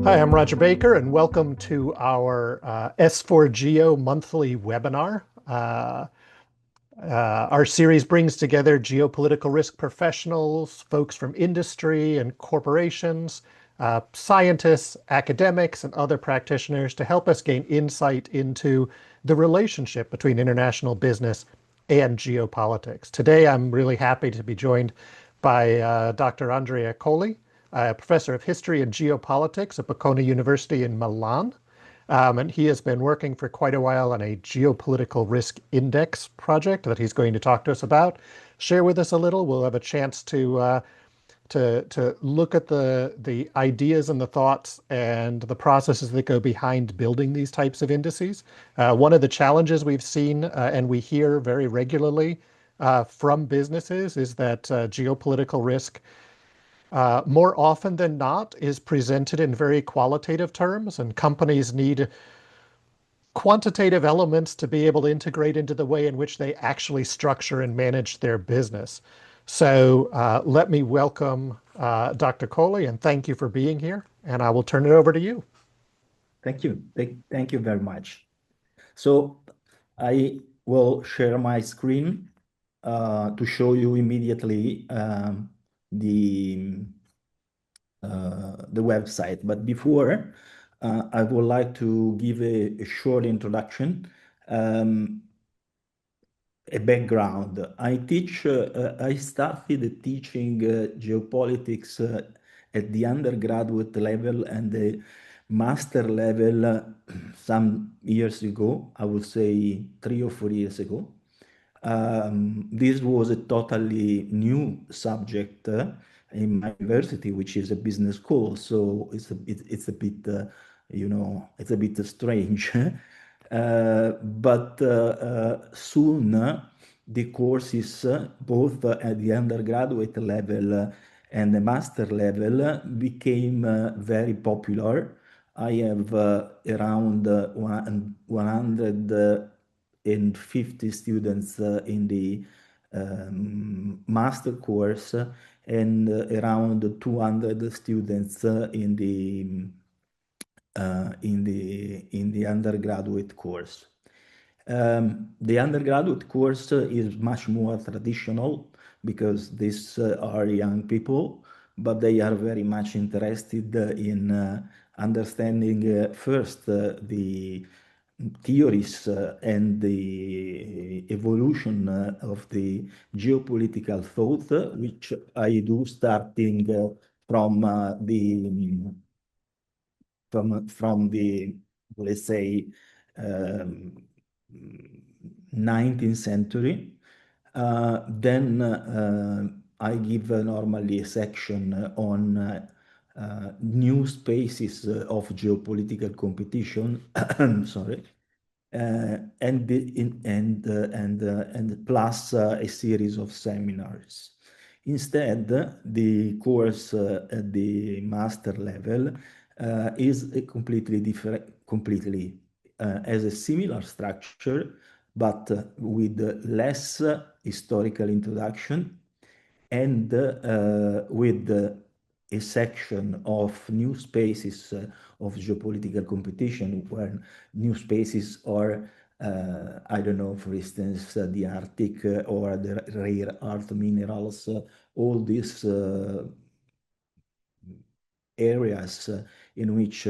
Hi, I'm Rodger Baker, and welcome to our S4Geo monthly webinar. Our series brings together geopolitical risk professionals, folks from industry and corporations, scientists, academics, and other practitioners to help us gain insight into the relationship between international business and geopolitics. Today, I'm really happy to be joined by Dr. Andrea Colli, a professor of history and geopolitics at Bocconi University in Milan. And he has been working for quite a while on a geopolitical risk index project that he's going to talk to us about. Share with us a little. We'll have a chance to look at the ideas and the thoughts and the processes that go behind building these types of indices. One of the challenges we've seen and we hear very regularly from businesses is that geopolitical risk more often than not is presented in very qualitative terms, and companies need quantitative elements to be able to integrate into the way in which they actually structure and manage their business. So let me welcome Dr. Colli, and thank you for being here, and I will turn it over to you. Thank you. Thank you very much. So I will share my screen to show you immediately the website. But before, I would like to give a short introduction, a background. I started teaching geopolitics at the undergraduate level and the master level some years ago, I would say 3 or 4 years ago. This was a totally new subject in my university, which is a business school. So it's a bit, it's a bit strange. But soon the courses, both at the undergraduate level and the master level, became very popular. I have around 150 students in the master course and around 200 students in the undergraduate course. The undergraduate course is much more traditional because these are young people, but they are very much interested in understanding first the theories and the evolution of the geopolitical thought, which I do starting from the, let's say, 19th century. Then I give normally a section on new spaces of geopolitical competition. Sorry. And plus a series of seminars. Instead, the course at the master level is a completely different, has a similar structure, but with less historical introduction and with a section of new spaces of geopolitical competition, where new spaces are, I don't know, for instance, the Arctic or the rare earth minerals, all these areas in which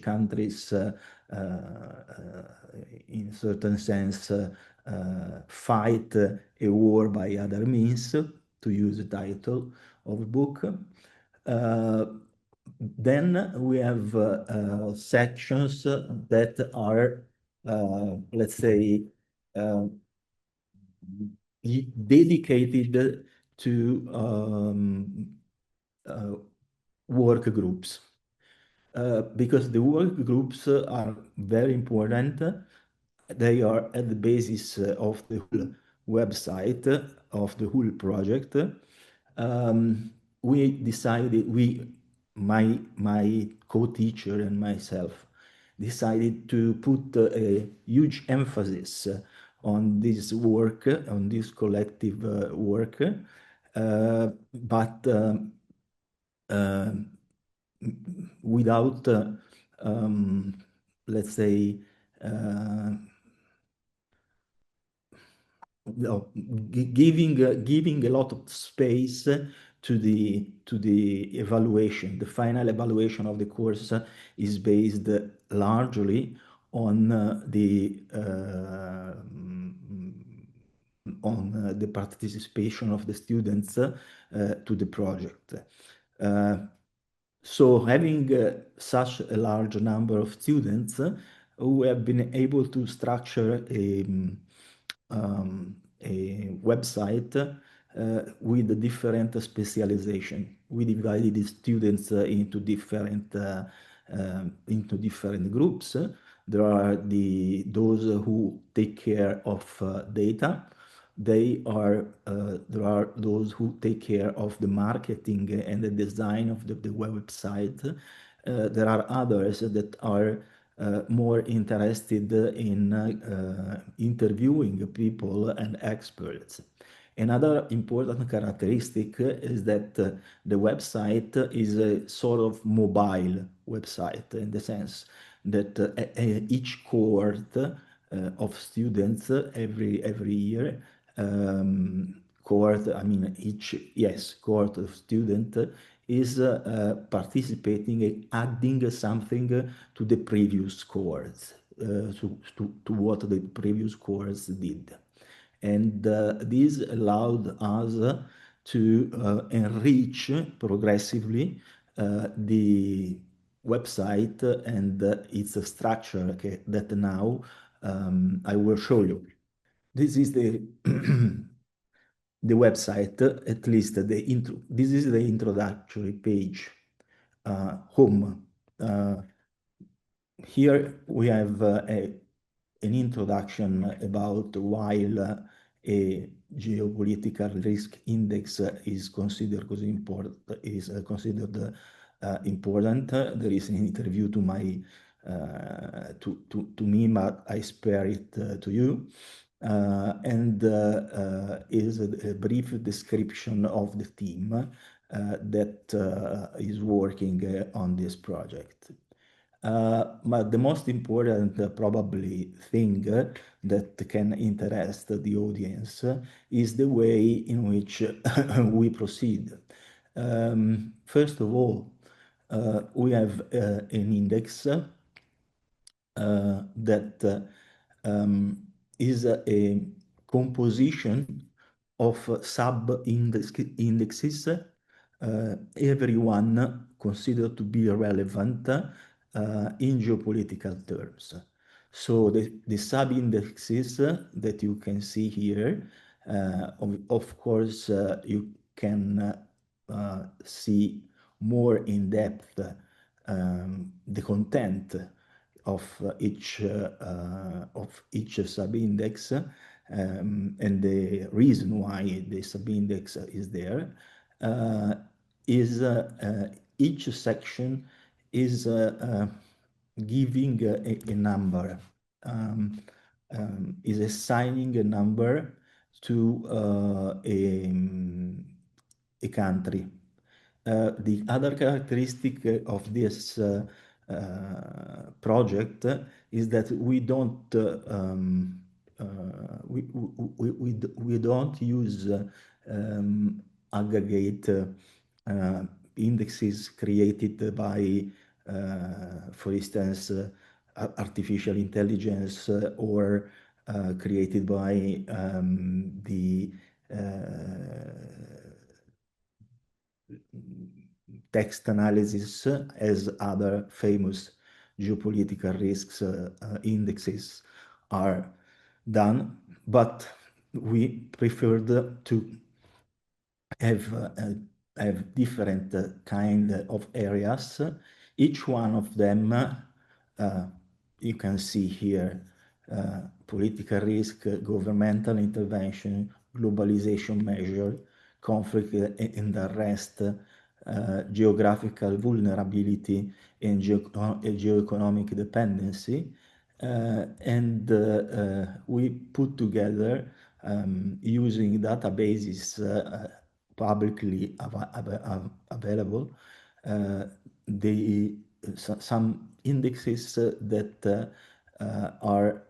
countries, in certain sense, fight a war by other means, to use the title of the book. Then we have sections that are, let's say, dedicated to work groups, because the work groups are very important. They are at the basis of the whole website, of the whole project. We decided, my co-teacher and myself decided to put a huge emphasis on this work, on this collective work, but without, um, let's say, uh, no, giving a lot of space to the evaluation. The final evaluation of the course is based largely on the participation of the students to the project. Uh, so having such a large number of students, we have been able to structure a website with a different specialization. We divided the students into different groups. There are those who take care of data. There are those who take care of the marketing and the design of the website. There are others that are more interested in interviewing people and experts. Another important characteristic is that the website is a sort of mobile website, in the sense that each cohort of students every year, cohort, I mean cohort of student is participating and adding something to the previous cohorts, to what the previous cohorts did. And this allowed us to enrich progressively the website and its structure, okay, that now I will show you. This is the the website, at least the intro. This is the introductory page, home. Here we have an introduction about while a geopolitical risk index is considered important. There is an interview to my to me, but I spare it to you. And is a brief description of the team that is working on this project. But the most important probably thing that can interest the audience is the way in which we proceed. First of all, we have an index that is a composition of sub-indexes, every one considered to be relevant in geopolitical terms. So the sub-indexes that you can see here, of course, you can see more in depth the content of each sub-index, and the reason why the sub-index is there is each section is giving a number, is assigning a number to a country. The other characteristic of this project is that we don't we don't use aggregate indexes created by, for instance, artificial intelligence or created by the text analysis, as other famous geopolitical risks indexes are done, but we preferred to have different kind of areas. Each one of them, you can see here, political risk, governmental intervention, globalization measure, conflict and unrest, geographical vulnerability, and geoeconomic dependency. And we put together, using databases publicly available, some indexes that are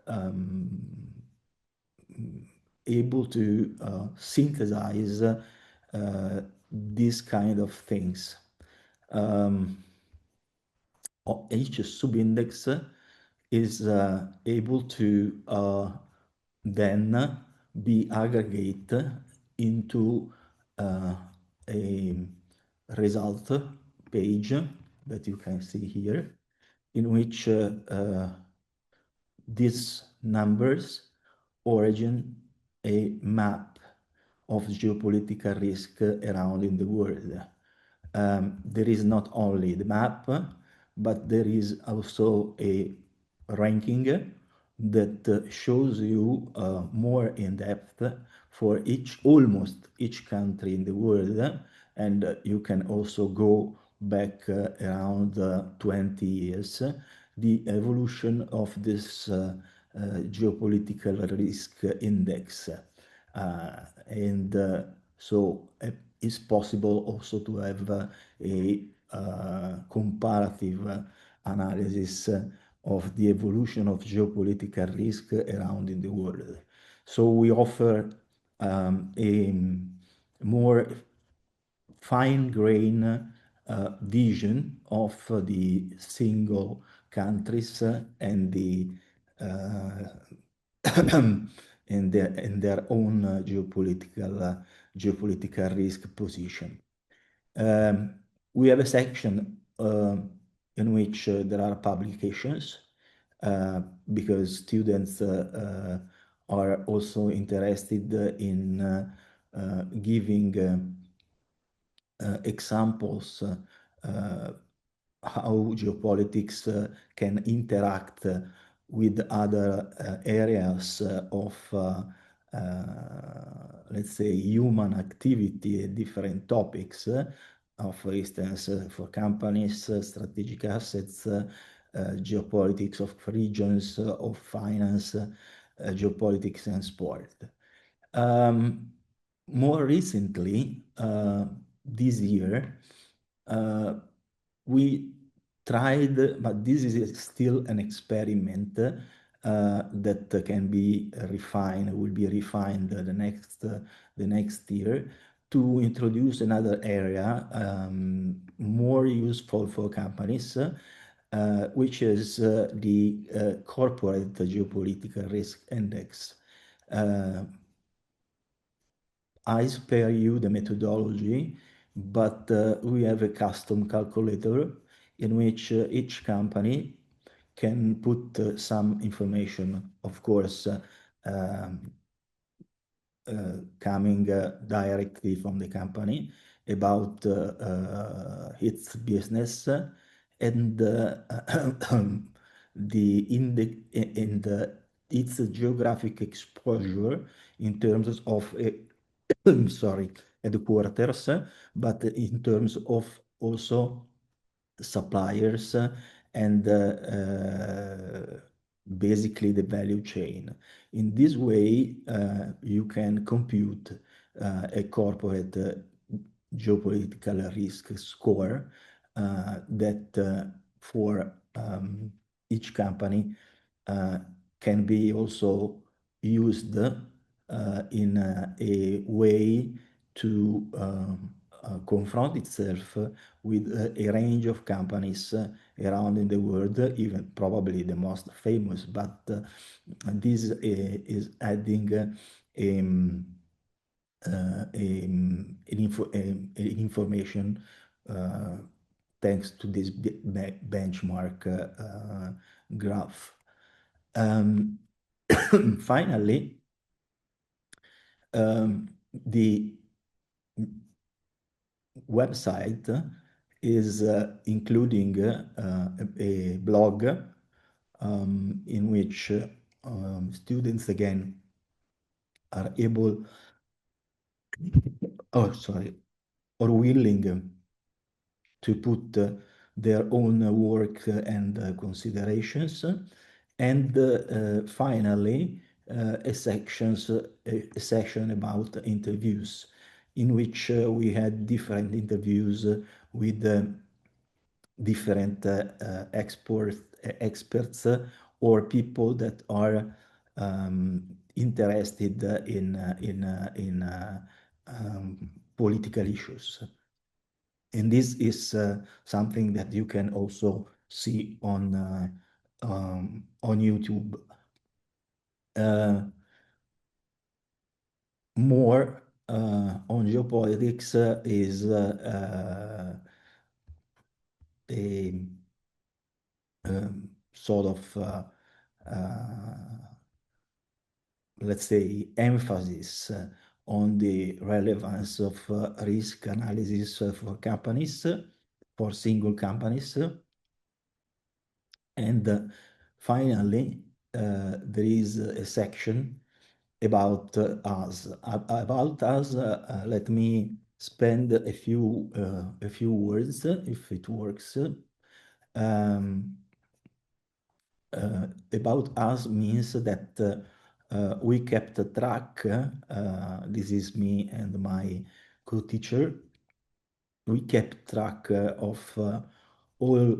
able to synthesize these kind of things. Each subindex is able to then be aggregate into a result page that you can see here, in which these numbers origin a map of geopolitical risk around in the world. There is not only the map, but there is also a ranking that shows you more in depth for almost each country in the world, and you can also go back around 20 years, the evolution of this geopolitical risk index. So it's possible also to have a comparative analysis of the evolution of geopolitical risk around in the world. So we offer a more fine-grained vision of the single countries and the in their own geopolitical risk position. We have a section in which there are publications because students are also interested in giving examples how geopolitics can interact with other areas of, let's say, human activity at different topics. For instance, for companies, strategic assets, geopolitics of regions, of finance, geopolitics and sport. More recently, this year, we tried, but this is still an experiment that can be refined, will be refined the next year, to introduce another area more useful for companies, which is the Corporate Geopolitical Risk Index. I spare you the methodology, but we have a custom calculator in which each company can put some information, of course, coming directly from the company about its business and the index and its geographic exposure in terms of sorry, headquarters, but in terms of also suppliers and basically the value chain. In this way, you can compute a corporate geopolitical risk score that for each company can be also used in a way to confront itself with a range of companies around in the world, even probably the most famous, but this is adding information thanks to this benchmark graph. Finally, the website is including a blog in which students again are able, or willing to put their own work and considerations. And finally, a section about interviews, in which we had different interviews with different experts or people that are interested in political issues. And this is something that you can also see on YouTube. More on geopolitics is a sort of let's say emphasis on the relevance of risk analysis for companies, for single companies. And finally, there is a section about us. About us, let me spend a few words, if it works. Um, about us means that we kept track. This is me and my co-teacher. We kept track of all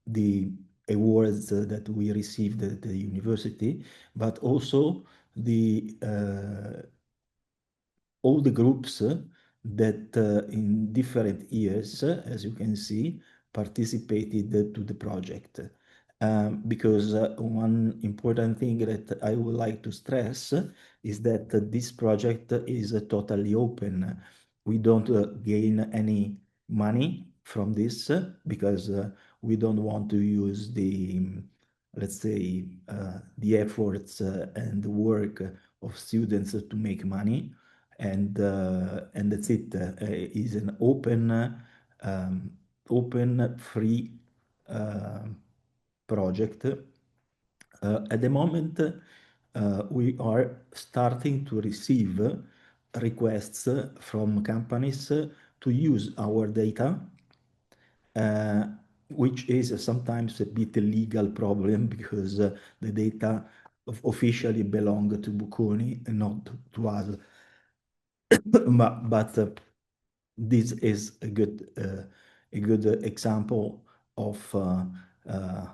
the awards that we received at the university, but also the all the groups that in different years, as you can see, participated to the project. Because one important thing that I would like to stress is that this project is totally open. We don't gain any money from this because we don't want to use the, let's say, the efforts and the work of students to make money. And that's it. Is an open, free project. At the moment, we are starting to receive requests from companies to use our data, uh, which is sometimes a bit a legal problem because the data officially belong to Bocconi and not to us. But this is a good example of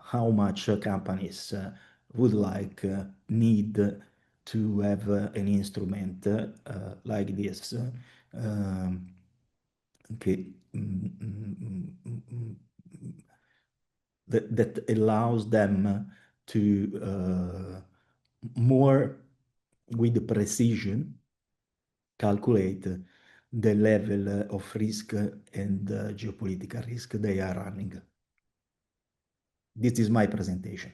how much companies would like need to have an instrument like this. Okay, that allows them to more with precision calculate the level of risk and geopolitical risk they are running. This is my presentation.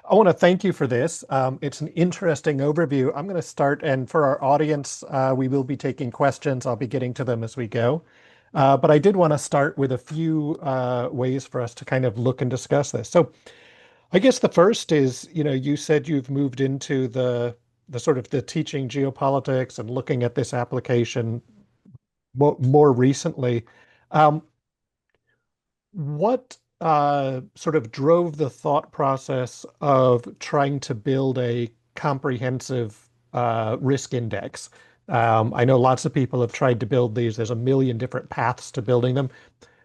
I want to thank you for this. It's an interesting overview. I'm going to start, and for our audience, we will be taking questions. I'll be getting to them as we go. But I did want to start with a few ways for us to kind of look and discuss this. So I guess the first is, you said you've moved into the sort of the teaching geopolitics and looking at this application more recently. Um, what sort of drove the thought process of trying to build a comprehensive risk index? I know lots of people have tried to build these. There's a million different paths to building them.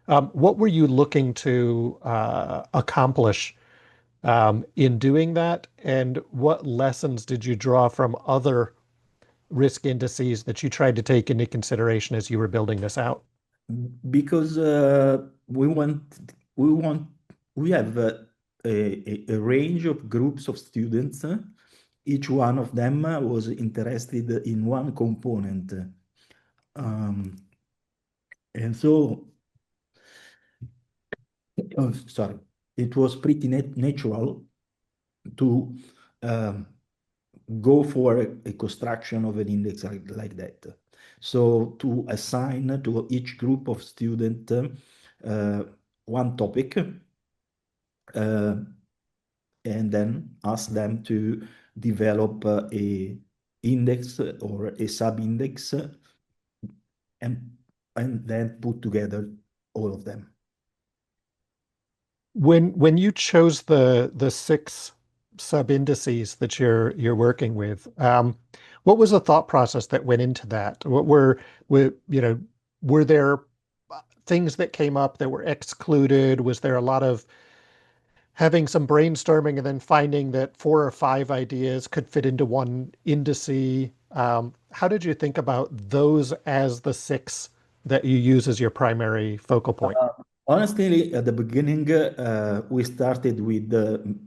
What were you looking to accomplish in doing that? And what lessons did you draw from other risk indices that you tried to take into consideration as you were building this out? Because we want we have a range of groups of students. Each one of them was interested in one component. Um, and so, oh, sorry, it was pretty natural to um, go for a construction of an index like that. So to assign to each group of students one topic, and then ask them to develop a index or a sub-index and then put together all of them. When you chose the six sub indices that you're working with, what was the thought process that went into that? Were there things that came up that were excluded? Was there a lot of having some brainstorming and then finding that four or five ideas could fit into one indice? How did you think about those as the six that you use as your primary focal point? Honestly, at the beginning, we started with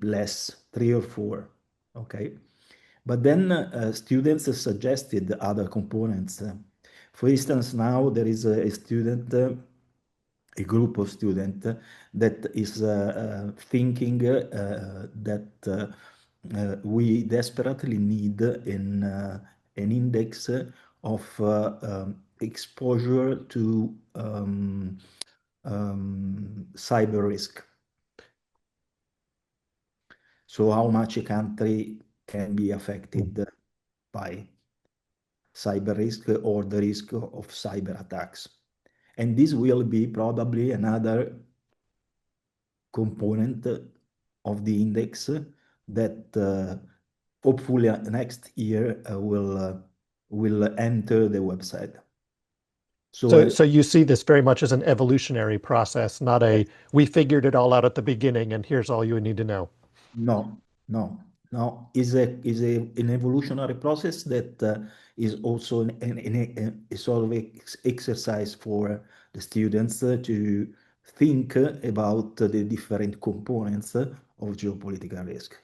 less, three or four. Okay. But then students suggested other components. For instance, now there is a student, a group of students that is thinking that we desperately need an index of exposure to cyber risk. So how much a country can be affected by cyber risk or the risk of cyber attacks. And this will be probably another component of the index that hopefully next year will enter the website. So So you see this very much as an evolutionary process, not a we figured it all out at the beginning and here's all you need to know. no, no, no. Is an evolutionary process that is also a sort of exercise for the students to think about the different components of geopolitical risk.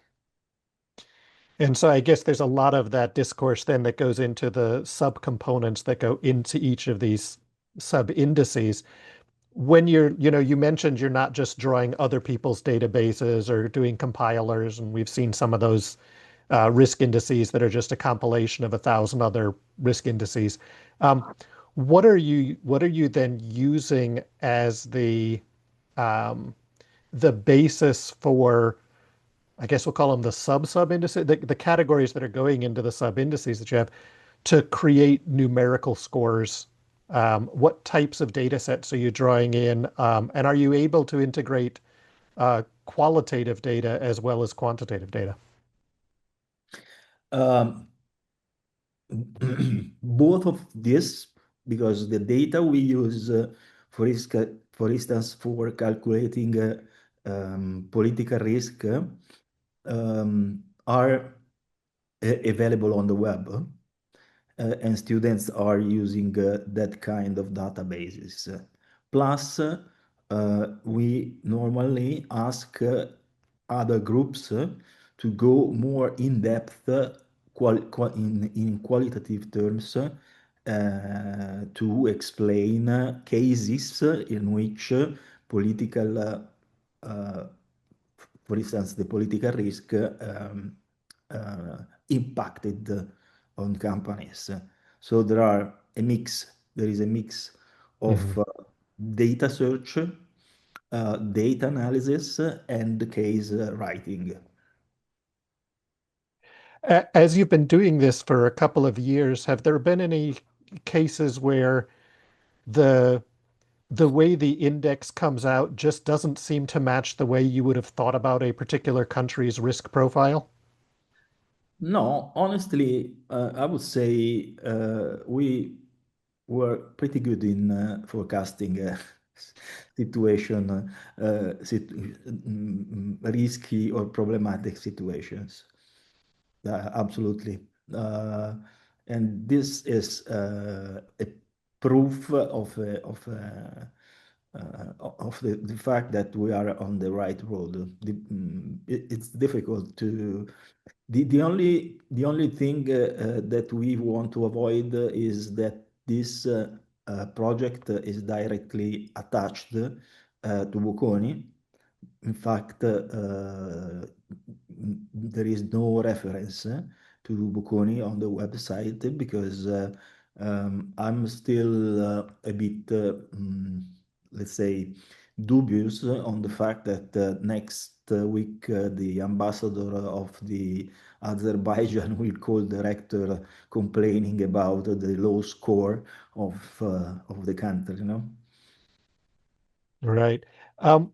And so I guess there's a lot of that discourse then that goes into the subcomponents that go into each of these sub indices. When you mentioned you're not just drawing other people's databases or doing compilers, and we've seen some of those risk indices that are just a compilation of 1,000 other risk indices. Um, what are you then using as um, the basis for, I guess we'll call them the sub indices, the categories that are going into the sub indices that you have to create numerical scores? What types of data sets are you drawing in? And are you able to integrate qualitative data as well as quantitative data? Um, both of this, because the data we use, for instance, for calculating political risk, are available on the web, and students are using that kind of databases. Plus, we normally ask other groups to go more in depth in qualitative terms to explain cases in which political, uh, for instance, the political risk impacted on companies. So there is a mix of Mhm. data search, data analysis, and case writing. As you've been doing this for a couple of years, have there been any cases where the the way the index comes out just doesn't seem to match the way you would have thought about a particular country's risk profile? No, honestly, I would say we were pretty good in forecasting situation, risky or problematic situations. Absolutely. Uh, and this is a proof of the fact that we are on the right road. It's difficult to the only thing that we want to avoid is that this project is directly attached to Bocconi. In fact, there is no reference to Bocconi on the website because I'm still a bit, let's say, dubious on the fact that next week the ambassador of the Azerbaijan will call the rector complaining about the low score of the country, you know? Right. Um,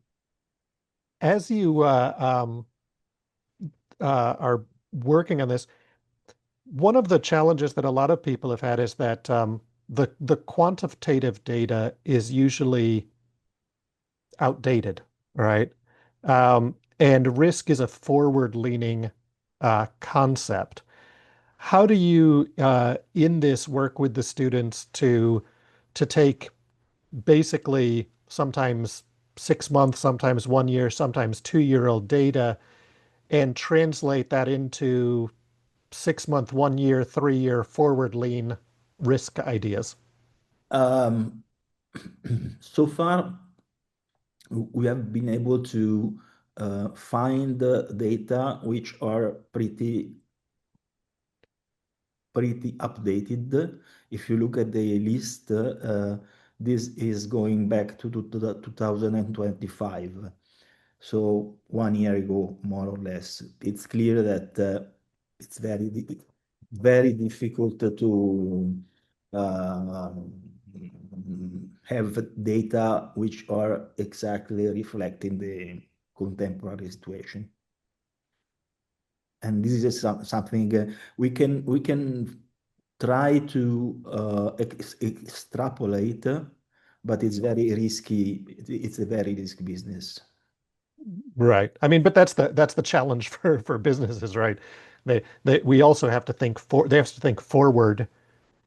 as you are working on this, one of the challenges that a lot of people have had is that the quantitative data is usually outdated, right? And risk is a forward-leaning concept. How do you, in this, work with the students to take basically sometimes 6 months, sometimes 1 year, sometimes 2 year old data and translate that into 6 month, 1 year, 3 year forward lean risk ideas? Um, so far, we have been able to find data which are pretty updated. If you look at the list, this is going back to the 2025. So 1 year ago, more or less. It's clear that it's very difficult to uh, have data which are exactly reflecting the contemporary situation. And this is something we can try to extrapolate, but it's very risky. It's a very risky business. Right. I mean, but that's the challenge for businesses, right? They we also have to they have to think forward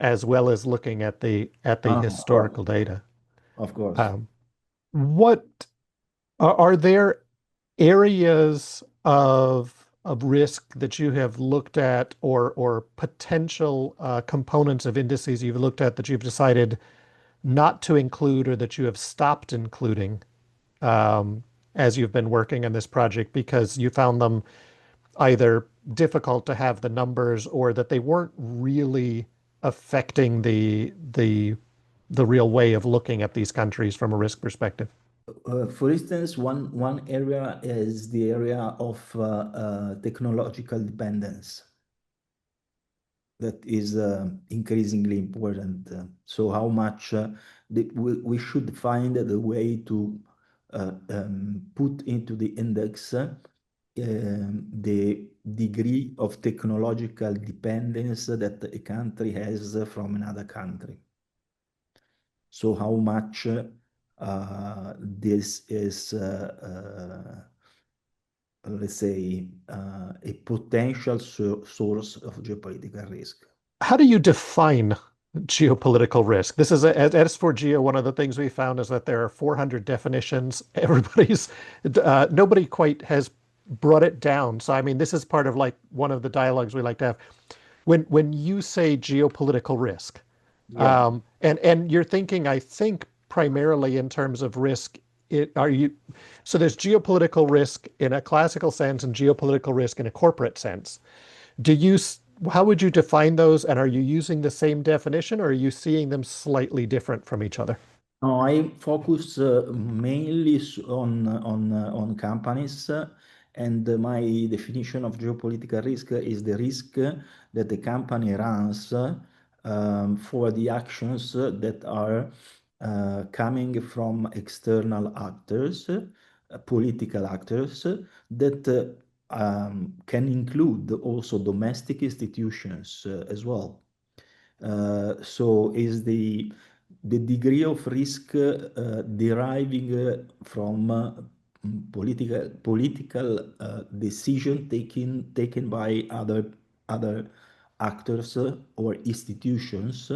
as well as looking at the Of course, historical data. of course. Um, what are there areas of risk that you have looked at or potential components of indices you've looked at that you've decided not to include or that you have stopped including as you've been working on this project because you found them either difficult to have the numbers or that they weren't really affecting the real way of looking at these countries from a risk perspective? For instance, one area is the area of technological dependence that is increasingly important. So how much we should find the way to put into the index the degree of technological dependence that a country has from another country. So how much this is, let's say, a potential source of geopolitical risk. How do you define geopolitical risk? This is at S4Geo. One of the things we found is that there are 400 definitions. Nobody quite has brought it down. So, I mean, this is part of like one of the dialogues we like to have. When you say geopolitical risk, Yeah. and you're thinking, I think, primarily in terms of risk, are you, so there's geopolitical risk in a classical sense and geopolitical risk in a corporate sense. Do you, how would you define those? And are you using the same definition or are you seeing them slightly different from each other? No, I focus mainly on companies, and my definition of geopolitical risk is the risk that the company runs for the actions that are coming from external actors, political actors, that can include also domestic institutions as well. So is the degree of risk deriving from political decision taken by other actors or institutions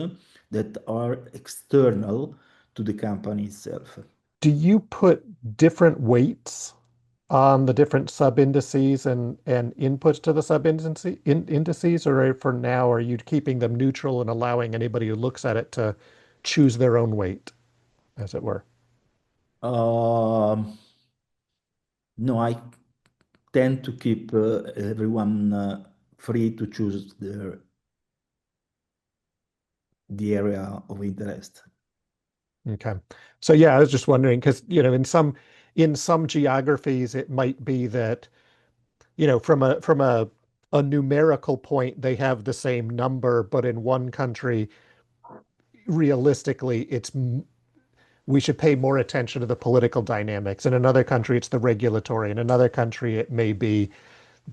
that are external to the company itself. Do you put different weights on the different sub indices and inputs to the indices, or for now, are you keeping them neutral and allowing anybody who looks at it to choose their own weight, as it were? Um, no, I tend to keep everyone free to choose the area of interest. Okay. So yeah, I was just wondering because, in some geographies it might be that, from a numerical point they have the same number, but in one country realistically we should pay more attention to the political dynamics. In another country it's the regulatory. In another country it may be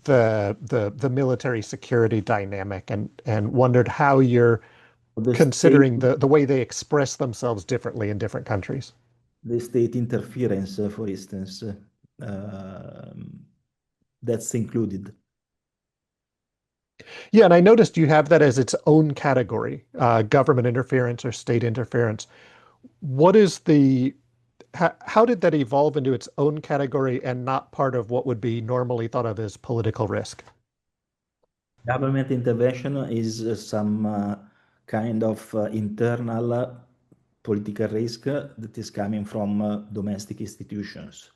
the military security dynamic, and wondered how you're The state, considering the way they express themselves differently in different countries. the state interference, for instance, um, that's included. Yeah, and I noticed you have that as its own category, government interference or state interference. What is the how did that evolve into its own category and not part of what would be normally thought of as political risk? Government intervention is some kind of internal political risk that is coming from domestic institutions.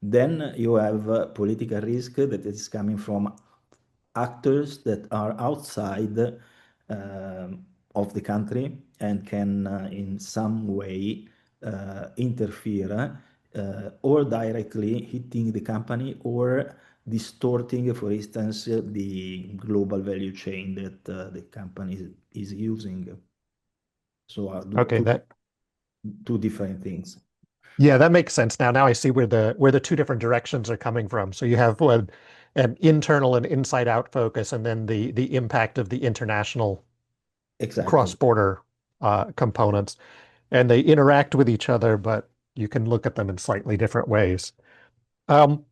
Then you have political risk that is coming from actors that are outside of the country and can in some way interfere or directly hitting the company or distorting, for instance, the global value chain that the company is using. So Okay, that two different things. yeah, that makes sense now. Now I see where the two different directions are coming from. So you have an internal and inside out focus, and then the impact of the international Exactly. cross-border components, and they interact with each other, but you can look at them in slightly different ways. Um,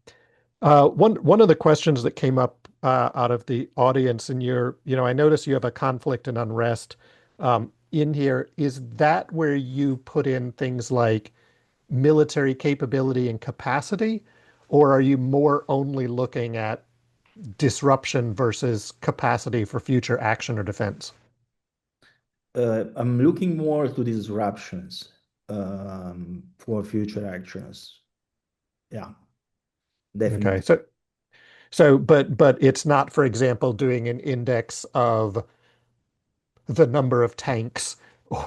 one of the questions that came up out of the audience in I notice you have a conflict and unrest in here. Is that where you put in things like military capability and capacity, or are you more only looking at disruption versus capacity for future action or defense? I'm looking more to disruptions for future actions. Yeah, Okay, definitely. but it's not, for example, doing an index of the number of tanks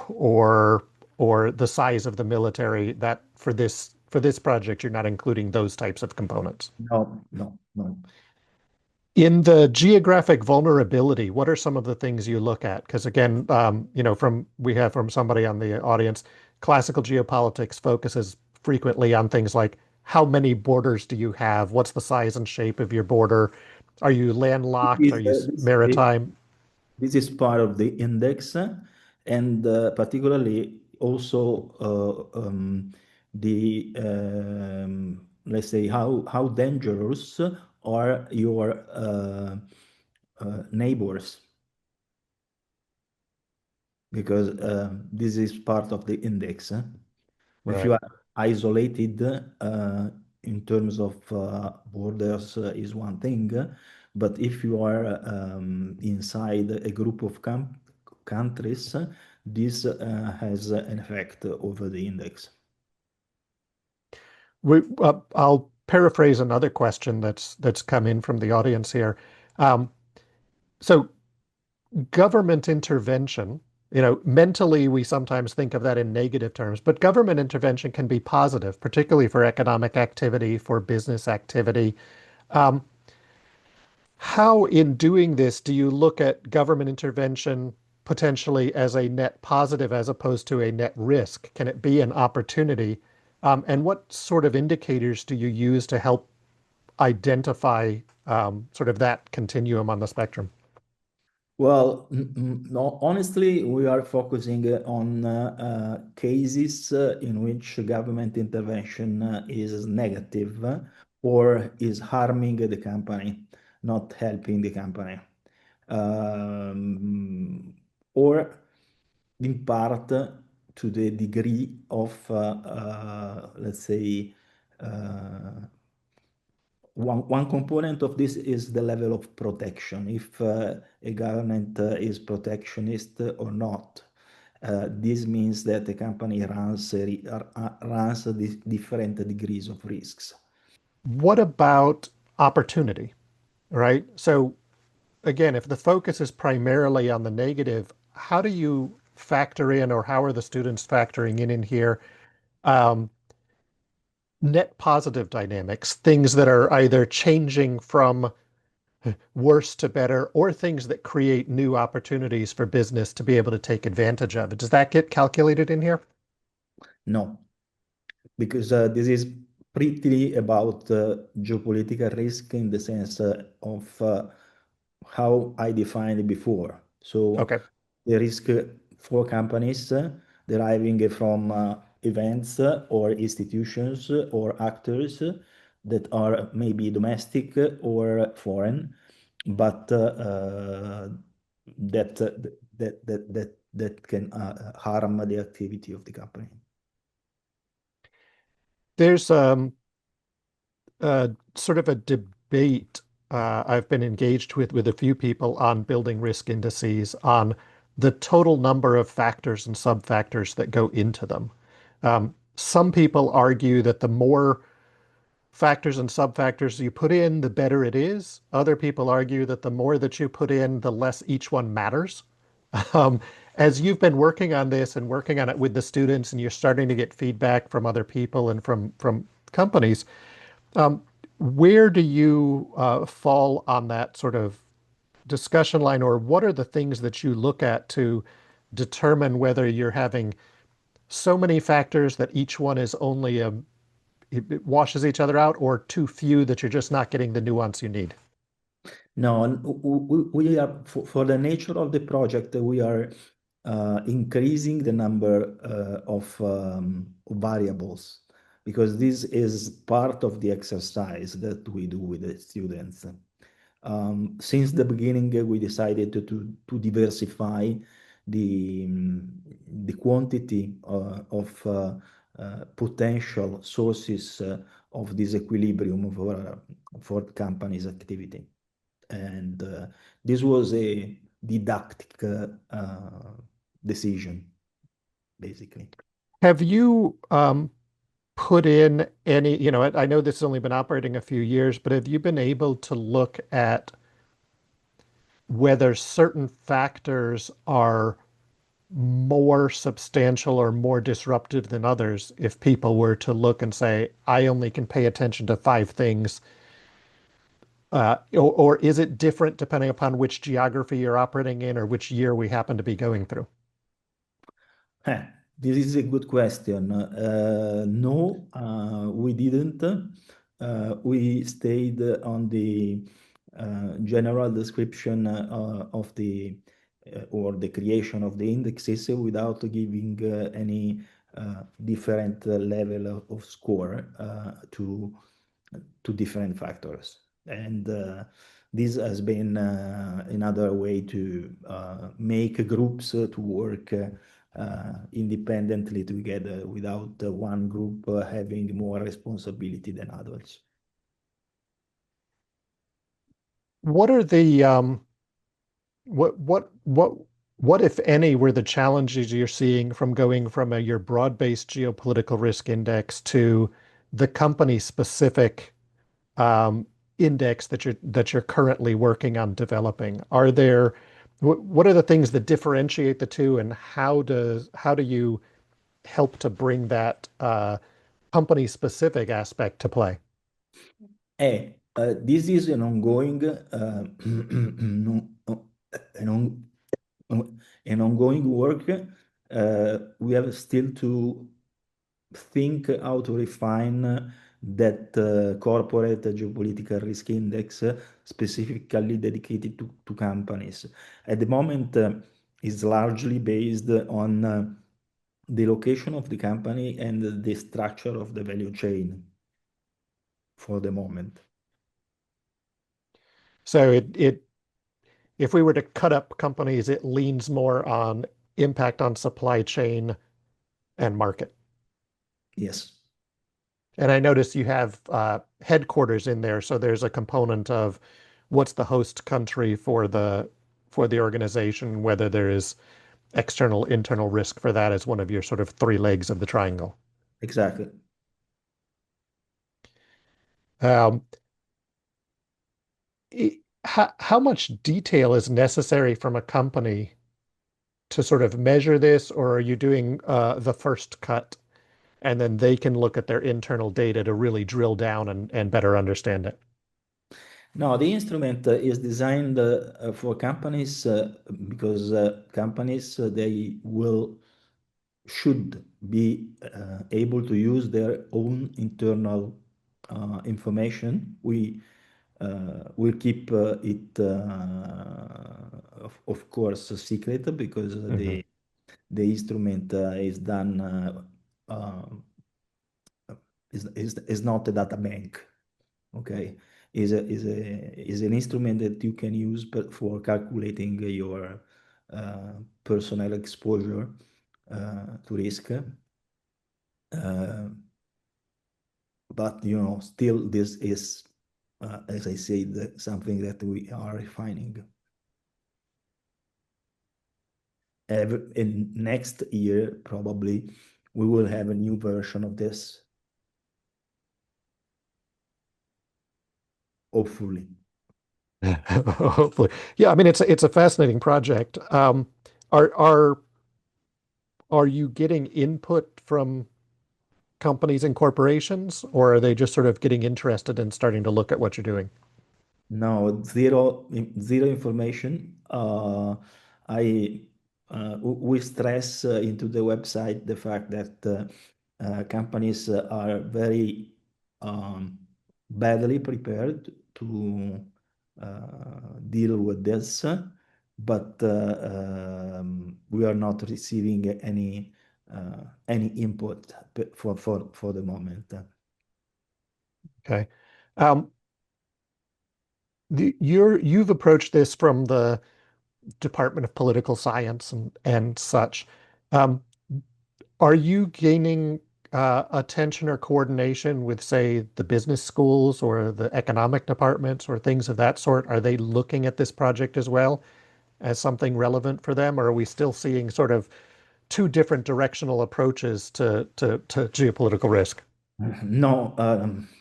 or or the size of the military that for this project you're not including those types of components. No, no, no. In the geographic vulnerability, what are some of the things you look at? Because again, from we have from somebody on the audience, classical geopolitics focuses frequently on things like how many borders do you have? What's the size and shape of your border? Are you landlocked? Are This, you maritime? this is part of the index, and particularly also the let's say how dangerous are your neighbors, because this is part of the index. If you Right. are isolated in terms of borders is one thing, but if you are inside a group of countries, this has an effect over the index. I'll paraphrase another question that's come in from the audience here. Um, so government intervention, mentally we sometimes think of that in negative terms, but government intervention can be positive, particularly for economic activity, for business activity. Um, how, in doing this, do you look at government intervention potentially as a net positive as opposed to a net risk? Can it be an opportunity? And what sort of indicators do you use to help identify sort of that continuum on the spectrum? Well, no, honestly, we are focusing on cases in which government intervention is negative or is harming the company, not helping the company. Um, or in part to the degree of, let's say, uh, one component of this is the level of protection. If a government is protectionist or not, this means that the company runs different degrees of risks. What about opportunity, right? So again, if the focus is primarily on the negative, how do you factor in, or how are the students factoring in here, um, net positive dynamics, things that are either changing from worse to better, or things that create new opportunities for business to be able to take advantage of it? Does that get calculated in here? No, because this is pretty about geopolitical risk in the sense of how I defined it before. So Okay. the risk for companies deriving from events or institutions or actors that are maybe domestic or foreign, but that, that can harm the activity of the company. There's sort of a debate I've been engaged with a few people on building risk indices on the total number of factors and sub-factors that go into them. Some people argue that the more factors and sub-factors you put in, the better it is. Other people argue that the more that you put in, the less each one matters. Um, as you've been working on this and working on it with the students, and you're starting to get feedback from other people and from companies, um, where do you fall on that sort of discussion line, or what are the things that you look at to determine whether you're having so many factors that each one is only it washes each other out, or too few that you're just not getting the nuance you need? No, we are for the nature of the project, we are increasing the number of variables because this is part of the exercise that we do with the students. Since the beginning, we decided to diversify the quantity of potential sources of disequilibrium for companies' activity. And this was a didactic decision, basically. Have you put in any, I know this has only been operating a few years, but have you been able to look at whether certain factors are more substantial or more disruptive than others if people were to look and say, I only can pay attention to five things? Or is it different depending upon which geography you're operating in or which year we happen to be going through? Huh, this is a good question. No, we didn't. We stayed on the general description of the or the creation of the indexes without giving any different level of score to different factors. And this has been another way to make groups to work independently together without one group having more responsibility than others. What are the what what what what if any were the challenges you're seeing from going from your broad-based geopolitical risk index to the company specific um, index that you're currently working on developing? Are there what are the things that differentiate the two, and how do you help to bring that company specific aspect to play? This is an ongoing, an, on, an ongoing work. We have still to think how to refine that corporate geopolitical risk index specifically dedicated to companies. At the moment, is largely based on the location of the company and the structure of the value chain for the moment. So it if we were to cut up companies, it leans more on impact on supply chain and market. Yes, And I notice you have headquarters in there, so there's a component of what's the host country for the organization, whether there is external, internal risk for that as one of your sort of three legs of the triangle. exactly. Um, how much detail is necessary from a company to sort of measure this, or are you doing the first cut and then they can look at their internal data to really drill down and better understand it? Now, the instrument is designed for companies because companies they will should be able to use their own internal information. We will keep it, of course, secret because Mhm. the instrument is done uh, is not a data bank. Okay, is an instrument that you can use for calculating your personal exposure to risk. Uh, but still this is, as I said, something that we are refining. In next year, probably, we will have a new version of this, hopefully. Hopefully. Yeah, I mean it's a fascinating project. Are are are you getting input from companies and corporations, or are they just sort of getting interested and starting to look at what you're doing? No, zero information. I we stress into the website the fact that companies are very um, badly prepared to deal with this, but we are not receiving any input for the moment. Okay. Um, you've approached this from the Department of Political Science and such. Um, are you gaining attention or coordination with, say, the business schools or the economic departments or things of that sort? Are they looking at this project as well as something relevant for them, or are we still seeing sort of two different directional approaches to geopolitical risk? No,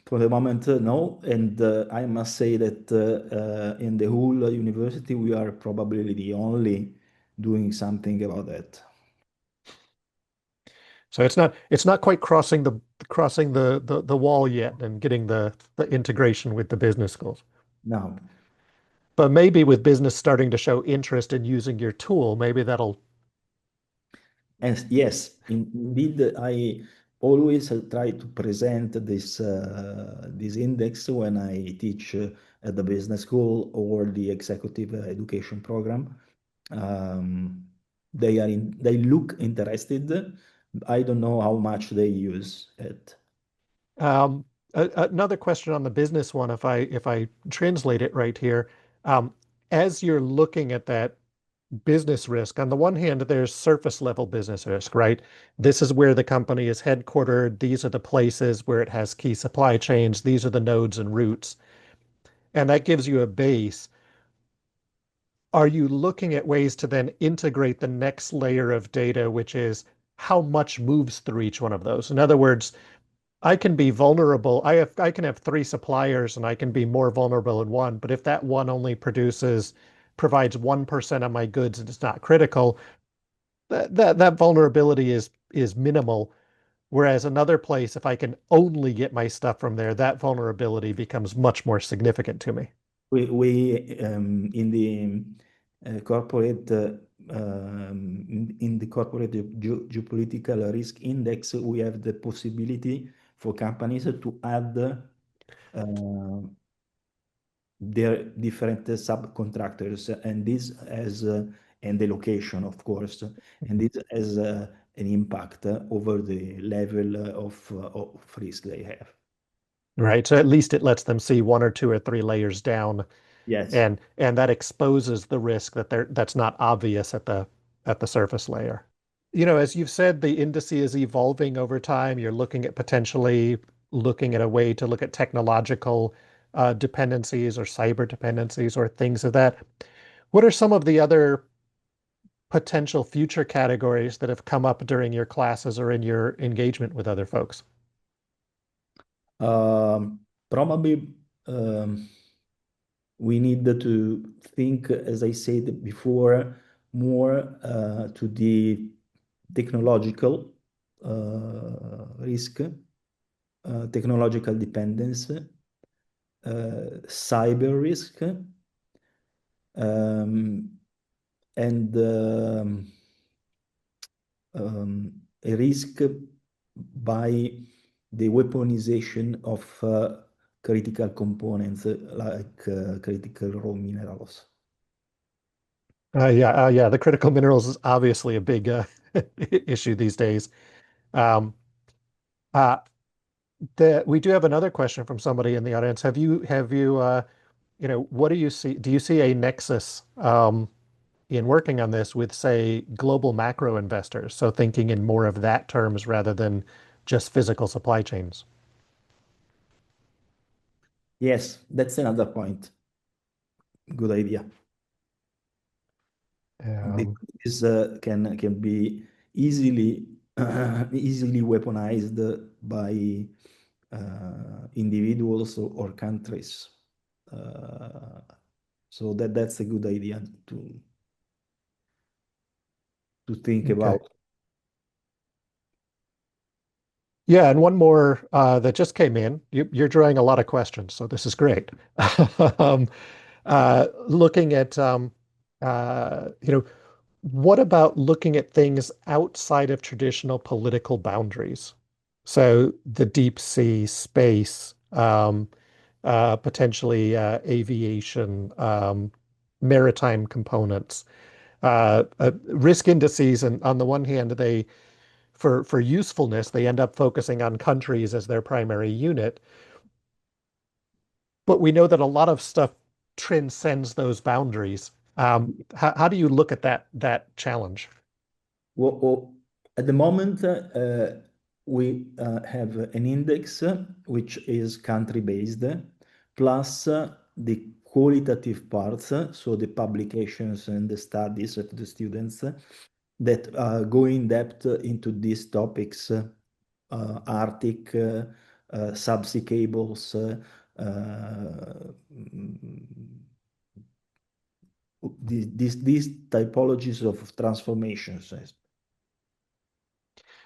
for the moment, no. And I must say that in the whole university, we are probably the only doing something about that. So it's not quite crossing the wall yet and getting the integration with the business schools. Now, But maybe with business starting to show interest in using your tool, maybe that'll. and yes, indeed, I always try to present this index when I teach at the business school or the executive education program. Um, they look interested. I don't know how much they use it. Um, Another question on the business one, if I translate it right here, um, as you're looking at that business risk, on the one hand, there's surface level business risk, right? This is where the company is headquartered. These are the places where it has key supply chains. These are the nodes and routes. And that gives you a base. Are you looking at ways to then integrate the next layer of data, which is how much moves through each one of those? In other words, I can be vulnerable. I can have three suppliers and I can be more vulnerable in one, but if that one only provides 1% of my goods and it's not critical, that vulnerability is minimal. Whereas another place, if I can only get my stuff from there, that vulnerability becomes much more significant to me. We in the corporate in the corporate geopolitical risk index, we have the possibility for companies to add their different subcontractors, and this has and the location, of course, and this has an impact over the level of risk they have. Right. So at least it lets them see one or two or three layers down, Yes. and that exposes the risk that's not obvious at the surface layer. As you've said, the industry is evolving over time. You're looking at potentially looking at a way to look at technological dependencies or cyber dependencies or things of that. What are some of the other potential future categories that have come up during your classes or in your engagement with other folks? Probably we need to think, as I said before, more to the technological risk, technological dependence, cyber risk, um, and a risk by the weaponization of critical components like critical raw minerals. Yeah. The critical minerals is obviously a big issue these days. Um, uh, we do have another question from somebody in the audience. What do you see? Do you see a nexus in working on this with, say, global macro investors? So thinking in more of that terms rather than just physical supply chains. Yes, that's another point. Good idea. Um, Because this can be easily easily weaponized by individuals or countries. Uh, so that's a good idea to think okay. about. Yeah, and one more that just came in. You're drawing a lot of questions, so this is great. Um, looking at, what about looking at things outside of traditional political boundaries? So the deep sea, space, potentially aviation, maritime components, risk indices, and on the one hand, for usefulness, they end up focusing on countries as their primary unit. But we know that a lot of stuff transcends those boundaries. How do you look at that challenge? Well, at the moment, we have an index which is country-based, plus the qualitative parts, so the publications and the studies of the students that go in depth into these topics, Arctic, subsea cables, these typologies of transformations.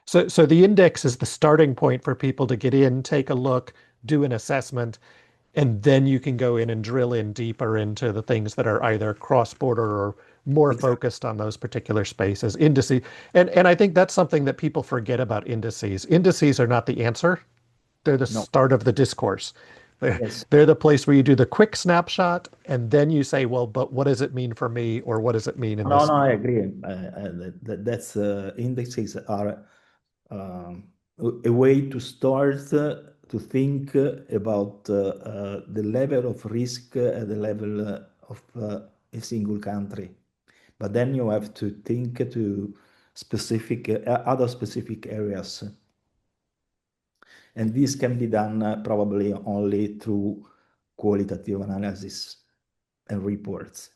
So the index is the starting point for people to get in, take a look, do an assessment, and then you can go in and drill in deeper into the things that are either cross-border or more Exactly. focused on those particular spaces. Indices, and I think that's something that people forget about indices. Indices are not the answer. They're the No. start of the discourse. They're, Yes. they're the place where you do the quick snapshot, and then you say, well, but what does it mean for me, or what does it mean in No, this? no, I agree. That's indexes are a way to start to think about the level of risk at the level of a single country. But then you have to think to specific other specific areas, and this can be done probably only through qualitative analysis and reports.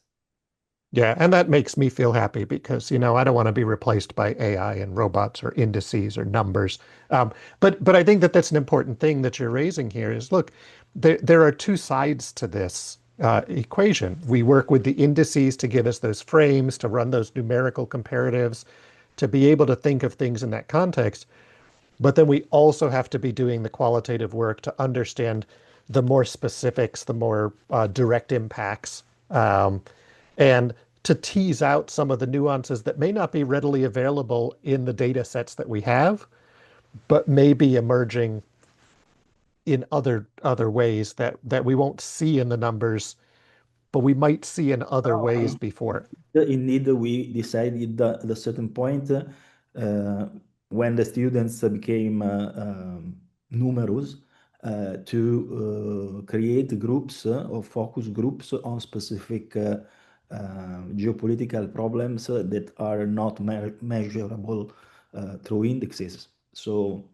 Yeah, and that makes me feel happy because, I don't want to be replaced by AI and robots or indices or numbers. But I think that that's an important thing that you're raising here is, look, there are two sides to this equation. We work with the indices to give us those frames, to run those numerical comparatives, to be able to think of things in that context. But then we also have to be doing the qualitative work to understand the more specifics, the more direct impacts, and to tease out some of the nuances that may not be readily available in the data sets that we have, but may be emerging in other ways that we won't see in the numbers, but we might see in other ways before. Indeed, we decided at a certain point when the students became numerous to create groups or focus groups on specific geopolitical problems that are not measurable through indexes. So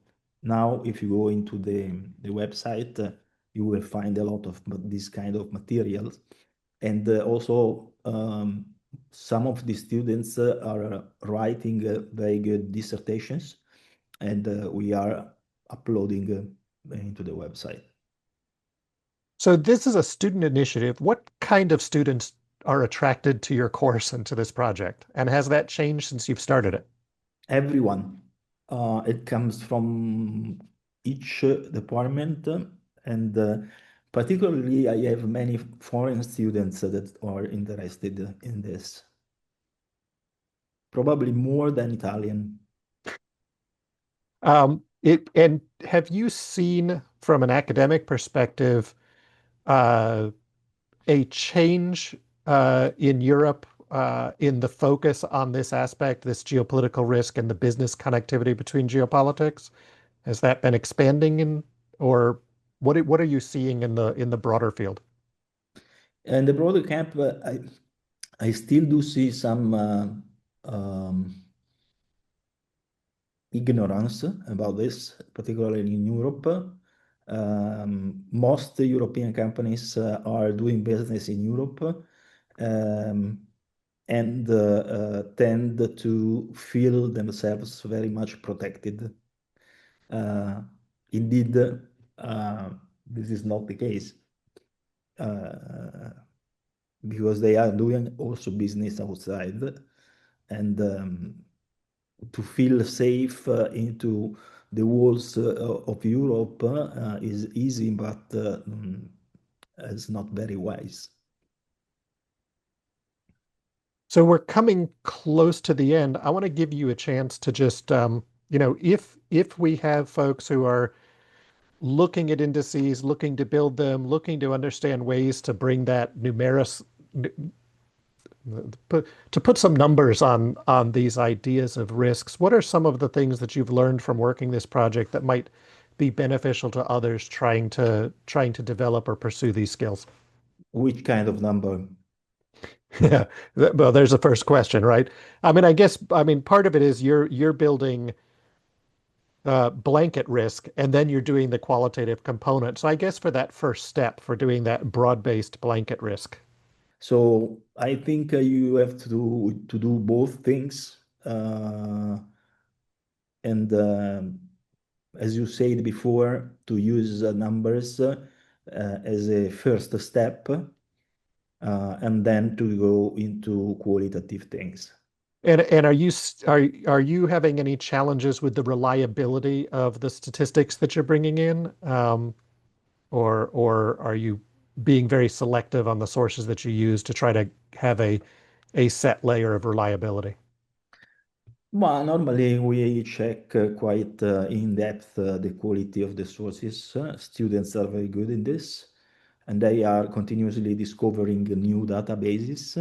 now, if you go into the website, you will find a lot of this kind of materials. And also, some of the students are writing very good dissertations, and we are uploading into the website. So this is a student initiative. What kind of students are attracted to your course and to this project? And has that changed since you've started it? Everyone, it comes from each department, and particularly, I have many foreign students that are interested in this, probably more than Italian. And have you seen from an academic perspective, a change in Europe in the focus on this aspect, this geopolitical risk and the business connectivity between geopolitics? Has that been expanding or what are you seeing in the broader field? And the broader camp, I still do see some ignorance about this, particularly in Europe. Most European companies are doing business in Europe, um, and tend to feel themselves very much protected. Uh, Indeed, this is not the case, uh, because they are doing also business outside, and to feel safe into the walls of Europe is easy, but it's not very wise. So we're coming close to the end. I want to give you a chance to just, if we have folks who are looking at indices, looking to build them, looking to understand ways to bring that numerous, to put some numbers on these ideas of risks, what are some of the things that you've learned from working this project that might be beneficial to others trying to develop or pursue these skills? Which kind of number? Yeah. Well, there's the first question, right? I mean, part of it is you're building blanket risk, and then you're doing the qualitative component. So I guess for that first step, for doing that broad-based blanket risk. So I think you have to do both things, and as you said before, to use numbers as a first step, and then to go into qualitative things. And are you having any challenges with the reliability of the statistics that you're bringing in, or are you being very selective on the sources that you use to try to have a set layer of reliability? Well, normally we check quite in depth the quality of the sources. Students are very good in this, and they are continuously discovering new databases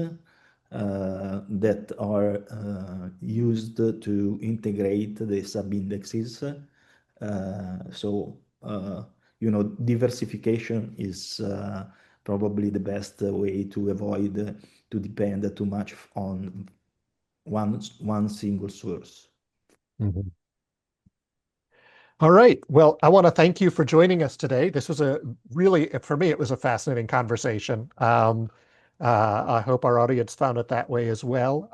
that are used to integrate the sub-indexes. Diversification is probably the best way to avoid to depend too much on one single source. Mhm. All right. Well, I want to thank you for joining us today. This was for me, it was a fascinating conversation. I hope our audience found it that way as well.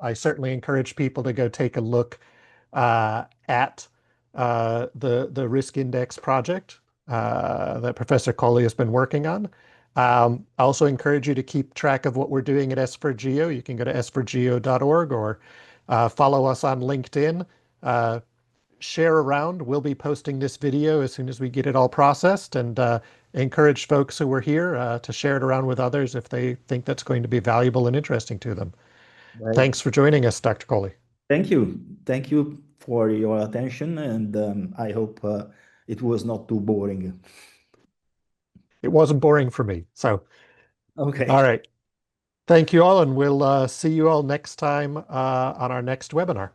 I certainly encourage people to go take a look at the Risk Index project that Professor Colli has been working on. I also encourage you to keep track of what we're doing at S4Geo. You can go to s4geo.org or follow us on LinkedIn. Share around. We'll be posting this video as soon as we get it all processed, and encourage folks who are here to share it around with others if they think that's going to be valuable and interesting to them. Right. Thanks for joining us, Dr. Coley. Thank you. Thank you for your attention, and I hope it was not too boring. It wasn't boring for me. So, all Okay. right. Thank you all, and we'll see you all next time on our next webinar.